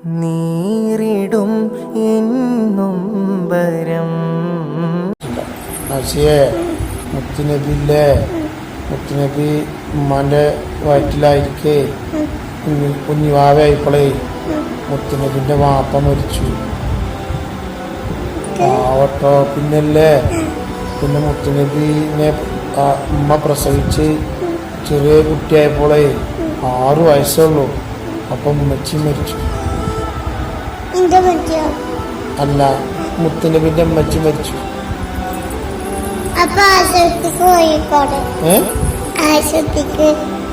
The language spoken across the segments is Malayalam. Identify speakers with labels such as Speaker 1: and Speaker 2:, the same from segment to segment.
Speaker 1: നീറിടും എന്നൊമ്പരം.
Speaker 2: മുത്തുനബിയിലെ മുത്തുനബി ഉമ്മാൻ്റെ വയറ്റിലായിരിക്കേ കുഞ്ഞുവാവയായപ്പോളേ മുത്തുനബിൻ്റെ വാപ്പ മരിച്ചു. ആവട്ടോ പിന്നല്ലേ പിന്നെ മുത്തുനബിനെ ഉമ്മ പ്രസവിച്ച് ചെറിയ കുട്ടിയായപ്പോളേ 6 വയസ്സുള്ളൂ. അപ്പം ഉമ്മച്ചി മരിച്ചു. അല്ല, മുത്തുനബിന്റെ ഉമ്മച്ചി മരിച്ചു.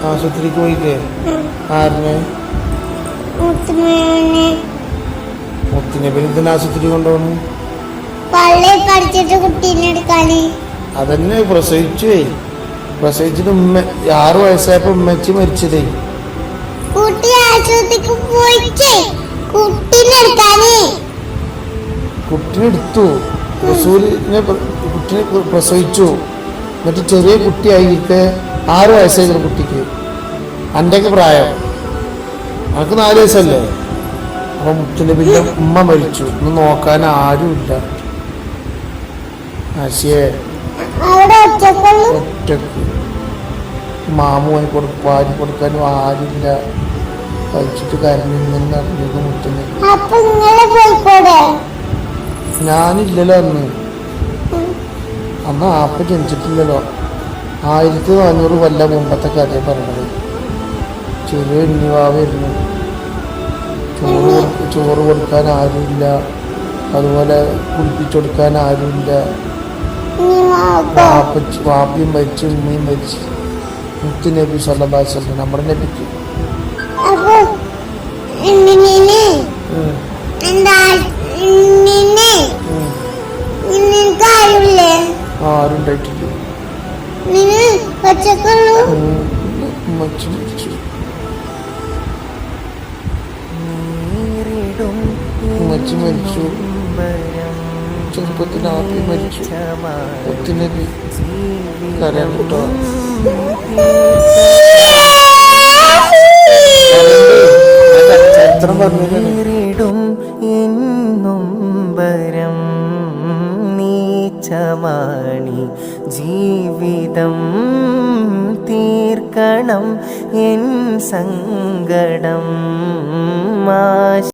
Speaker 2: ആശുപത്രിക്ക് പോയില്ലേ? ആരിനെ? മുത്തുനബി എന്തിനാ ആശുപത്രി കൊണ്ടുപോകണം? അതന്നെ പ്രസവിച്ചിട്ട് 6 വയസ്സായപ്പോ ഉമ്മച്ചി മരിച്ചതേ. കുട്ടിനെടുത്തു, കുട്ടിനെ പ്രസവിച്ചു. എന്നിട്ട് ചെറിയ കുട്ടിയായിട്ട് 6 വയസ്സായിരുന്നു കുട്ടിക്ക്. അൻ്റെയൊക്കെ പ്രായം, അനക്ക് 4 വയസ്സല്ലേ? അപ്പൊ മുത്തുനബിന്റെ ഉമ്മ മരിച്ചു. ഇന്ന് നോക്കാൻ ആരുമില്ല. ആശയെ ഒറ്റക്ക് മാമുമായി പാരി കൊടുക്കാനും ആരില്ല. കഴിച്ചിട്ട് കരഞ്ഞിരുന്നെന്ന് അറിഞ്ഞത് മുത്തുനബി. ഞാനില്ലല്ലോ അന്ന് ആപ്പ ജനിച്ചിട്ടില്ലല്ലോ. 1400 കൊല്ലം മുമ്പത്തെ കഥയെ പറഞ്ഞത്. ചെറിയ ഉണ്ണിവാവായിരുന്നു. ചോറ് കൊടുക്കാൻ ആരുമില്ല, അതുപോലെ കുളിപ്പിച്ചെടുക്കാൻ ആരുമില്ല. വാപ്പിയും മരിച്ചു, ഉമ്മയും മരിച്ചു. മുത്തുനബി സല്ലല്ലാഹു അലൈഹി വസല്ലം നമ്മുടെ നബിക്ക് ആരുണ്ടായിട്ടില്ല. ഉമ്മച്ചി മരിച്ചു. ഉമ്മച്ചി മരിച്ചു. ചെറുപ്പത്തിൽ ആപ്പി മരിച്ചു. മുത്തുനബി കരയാൻ കേട്ടോ. ചരിത്രം പറഞ്ഞിടും എന്നൊമ്പരം നീച്ചമാണി ജീവിതം തീർക്കണം എൻ സങ്കടം.